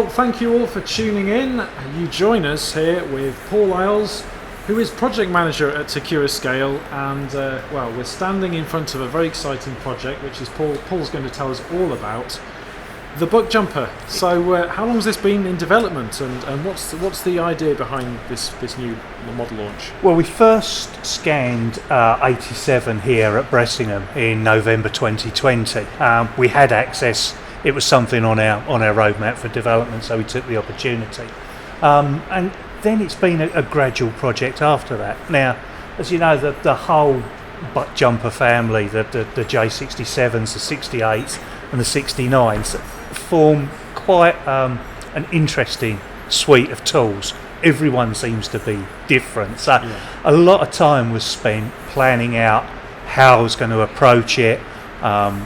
Well, thank you all for tuning in. You join us here with Paul Isles, who is project manager at Accurascale, and we're standing in front of a very exciting project, which is Paul's going to tell us all about, the Buck Jumper. So, how long has this been in development, and what's the idea behind this new model launch? Well, we first scanned 87 here at Bressingham in November 2020. We had access. It was something on our roadmap for development, so we took the opportunity. And then it's been a gradual project after that. Now, as you know, the whole Buck Jumper family, the J67s, the 68s and the 69s form quite an interesting suite of tools. Everyone seems to be different. So a lot of time was spent planning out how I was going to approach it,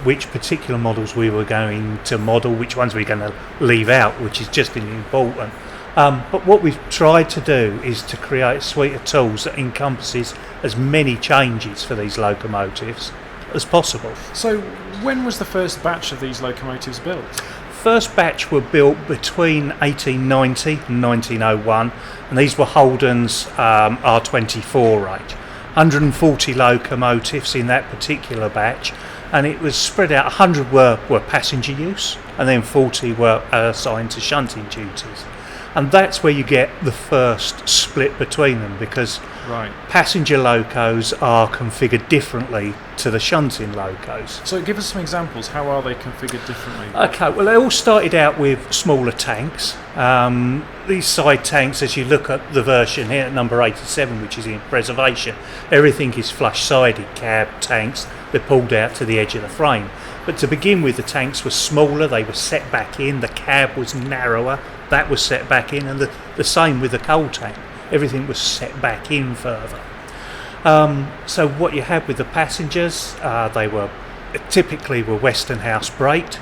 which particular models we were going to model, which ones we were going to leave out, which is just as important. But what we've tried to do is to create a suite of tools that encompasses as many changes for these locomotives as possible. So when was the first batch of these locomotives built? First batch were built between 1890 and 1901, and these were Holden's R24 range. 140 locomotives in that particular batch, and it was spread out. 100 were passenger use, and then 40 were assigned to shunting duties. And that's where you get the first split between them, because passenger locos are configured differently to the shunting locos. So give us some examples. How are they configured differently? Okay, well, they all started out with smaller tanks. These side tanks, as you look at the version here at number 87, which is in preservation, everything is flush-sided cab tanks. They're pulled out to the edge of the frame. But to begin with, the tanks were smaller, they were set back in, the cab was narrower, that was set back in, and the same with the coal tank. Everything was set back in further. So what you had with the passengers, they were typically Westonhouse braked,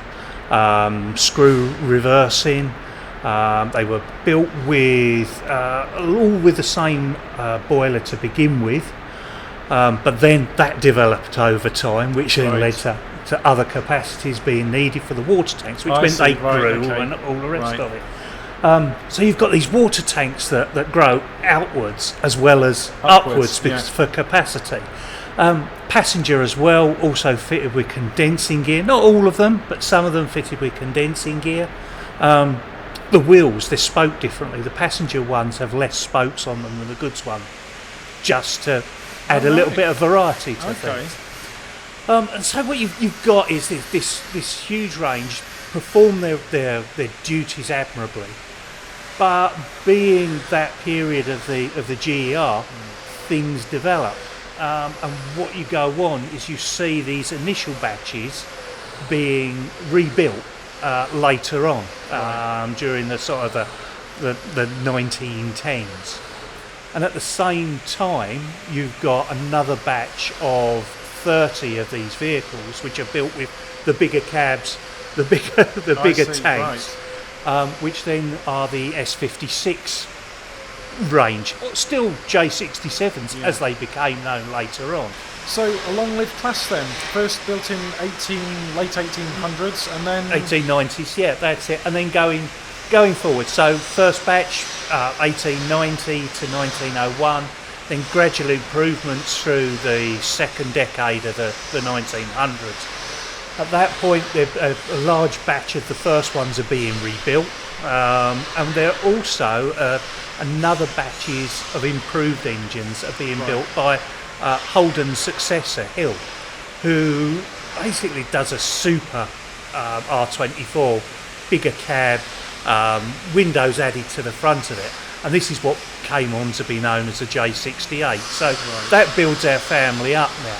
screw reversing. They were built with all with the same boiler to begin with, but then that developed over time, which then led to other capacities being needed for the water tanks, which meant they grew and all the rest of it. So you've got these water tanks that grow outwards as well as upwards for capacity. Passenger as well, also fitted with condensing gear. Not all of them, but some of them fitted with condensing gear. The wheels, they're spoked differently. The passenger ones have less spokes on them than the goods one, just to add a little bit of variety to things. And so what you've got is this huge range, perform their duties admirably, but being that period of the GER, things develop, and what you go on is you see these initial batches being rebuilt later on, during the sort of the 1910s, and at the same time you've got another batch of 30 of these vehicles which are built with the bigger cabs, the bigger tanks, which then are the S56 range, still J67s as they became known later on. So a long-lived class then, first built in late 1800s, and then 1890s, yeah, that's it, and then going forward. So first batch 1890 to 1901. Then gradual improvements through the second decade of the 1900s. At that point, a large batch of the first ones are being rebuilt, and there are also another batches of improved engines are being built by Holden's successor, Hill, who basically does a super R24, bigger cab, windows added to the front of it. And this is what came on to be known as the J68. So that builds our family up now.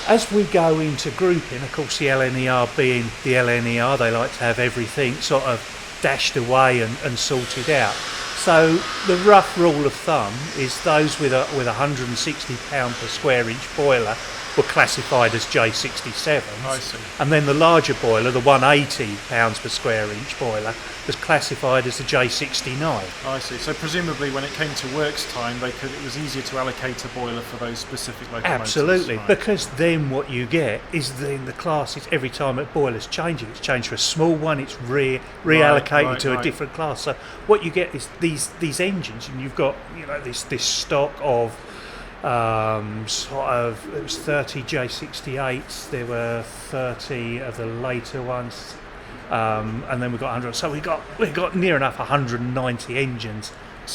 As we go into grouping, of course, the LNER being the LNER, they like to have everything sort of dashed away and sorted out. So the rough rule of thumb is those with a £160 per square inch boiler were classified as J67s. I see. And then the larger boiler, the 180 pounds per square inch boiler, was classified as a J69. I see. So presumably when it came to works time, it was easier to allocate a boiler for those specific locomotives. Absolutely, right. because then what you get is then the classes, every time a boiler's changing, it's changed for a small one, it's reallocated to a different class. So what you get is these engines, and you've got this stock of it was 30 J68s, there were 30 of the later ones, and then we got 100. So we got near enough 190 engines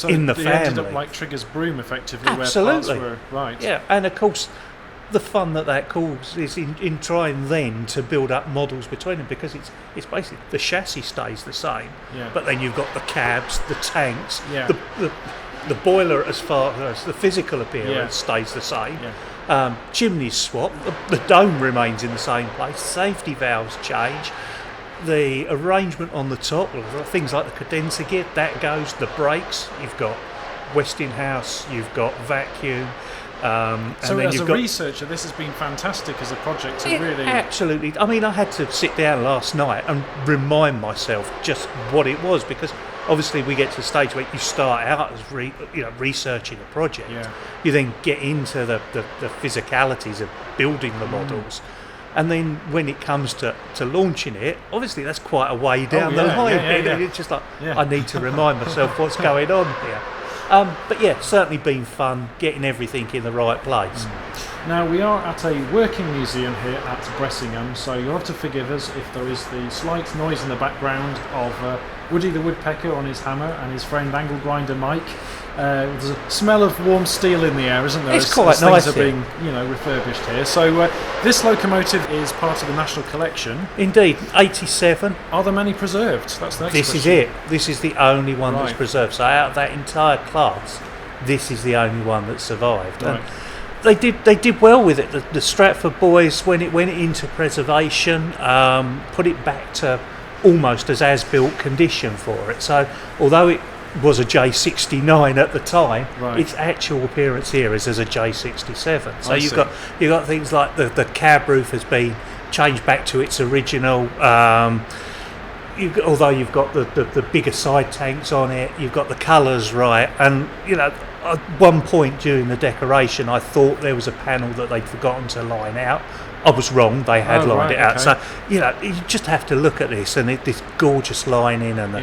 in the family. Ended up like Trigger's broom, effectively. Absolutely. Where parts were right. Yeah, and of course, the fun that causes is in trying then to build up models between them, because it's basically the chassis stays the same, but then you've got the cabs, the tanks, the boiler as far as the physical appearance stays the same. Chimneys swap, the dome remains in the same place, safety valves change, the arrangement on the top, things like the condenser gear, that goes, the brakes, you've got Westinghouse, you've got vacuum. So as a researcher, this has been fantastic as a project to really... Absolutely. I mean, I had to sit down last night and remind myself just what it was, because obviously we get to the stage where you start out as researching a project. You then get into the physicalities of building the models. And then when it comes to launching it, obviously that's quite a way down the line. It's just like, I need to remind myself what's going on here. But yeah, certainly been fun getting everything in the right place. Now we are at a working museum here at Bressingham, so you'll have to forgive us if there is the slight noise in the background of Woody the Woodpecker on his hammer and his friend Angle Grinder Mike. There's a smell of warm steel in the air, isn't there? It's quite nice. Things are being, refurbished here. So this locomotive is part of the National Collection. Indeed, 87. Are there many preserved? That's the next This question. is it. This is the only one that's preserved. So out of that entire class, this is the only one that survived. Right. And they did well with it. The Stratford boys, when it went into preservation, put it back to almost as built condition for it. So although it was a J69 at the time, its actual appearance here is as a J67. So you've got things like the cab roof has been changed back to its original. Although you've got the bigger side tanks on it, you've got the colours right, and at one point during the decoration, I thought there was a panel that they'd forgotten to line out. I was wrong; they had lined it out. So you just have to look at this and this gorgeous lining and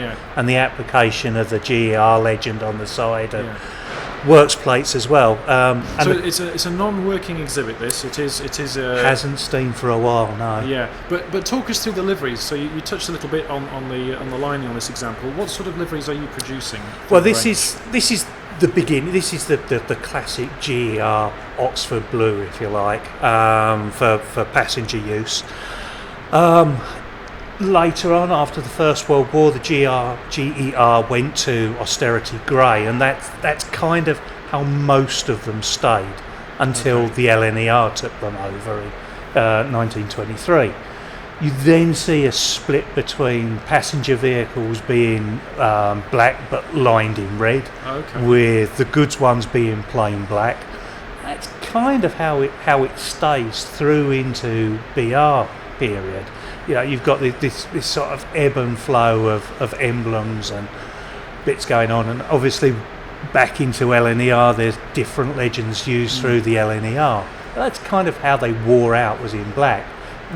the application of the GER legend on the side and works plates as well. So it's a non-working exhibit. It is hasn't steamed for a while, no. Yeah, but talk us through the liveries. So you touched a little bit on the lining on this example. What sort of liveries are you producing? Well, this is the beginning. This is the classic GER Oxford blue, if you like, for passenger use. Later on, after the First World War, the GER went to austerity grey, and that's kind of how most of them stayed until the LNER took them over in 1923. You then see a split between passenger vehicles being black but lined in red, with the goods ones being plain black. That's kind of how it stays through into BR period. You've got this sort of ebb and flow of emblems and bits going on, and obviously back into LNER there's different legends used through the LNER. That's kind of how they wore out, was in black,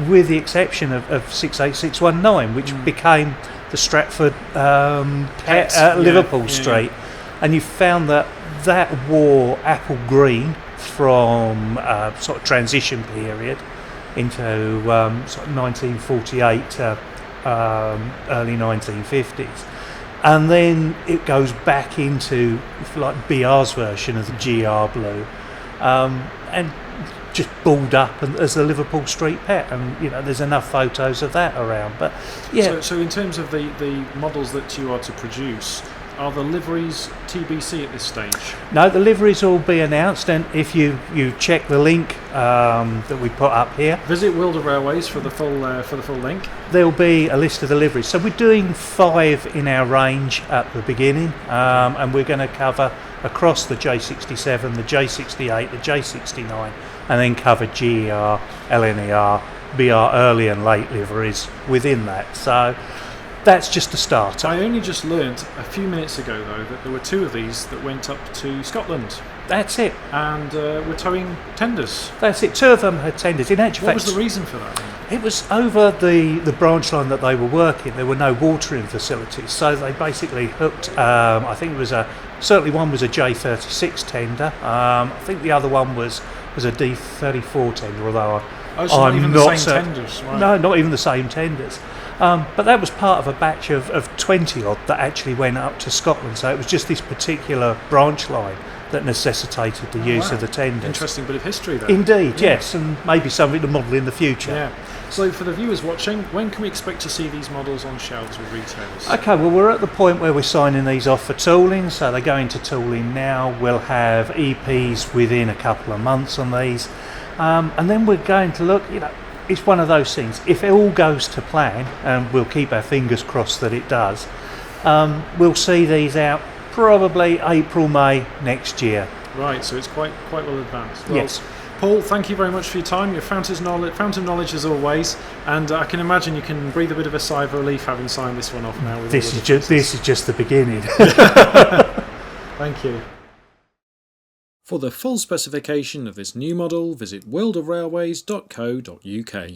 with the exception of 68619, which became the Stratford Liverpool Street. And you found that wore apple green from sort of transition period into sort of 1948 to early 1950s. And then it goes back into, if you like, BR's version of the GR blue, and just balled up as the Liverpool Street pet, and there's enough photos of that around. But so in terms of the models that you are to produce, are the liveries TBC at this stage? No, the liveries will be announced, and if you check the link that we put up here, visit Wilder Railways for the full link. There'll be a list of the liveries. So we're doing 5 in our range at the beginning, and we're going to cover across the J67, the J68, the J69, and then covered GER, LNER, BR early and late liveries within that. So that's just a starter. I only just learnt a few minutes ago, though, that there were 2 of these that went up to Scotland That's it. and were towing tenders. That's it. 2 of them had tenders. In actual What fact, was the reason for that? it was over the branch line that they were working. There were no watering facilities, so they basically hooked. I think it was certainly one was a J36 tender. I think the other one was a D34 tender. Although Oh, so not even the same tenders, right? No, not even the same tenders. But that was part of a batch of 20 odd that actually went up to Scotland. So it was just this particular branch line that necessitated the use of the tenders. Interesting bit of history there. Indeed, yes, and maybe something to model in the future. Yeah. So for the viewers watching, when can we expect to see these models on shelves with retailers? Okay, well, we're at the point where we're signing these off for tooling, so they're going to tooling now. We'll have EPs within a couple of months on these, and then we're going to look, it's one of those things, if it all goes to plan, and we'll keep our fingers crossed that it does, we'll see these out probably April, May next year. Right, so it's quite well advanced. Well, Yes. Paul, thank you very much for your time. Your fountain of knowledge as always, and I can imagine you can breathe a bit of a sigh of relief having signed this one off now. With This is just the beginning. Thank you. For the full specification of this new model, visit worldofrailways.co.uk.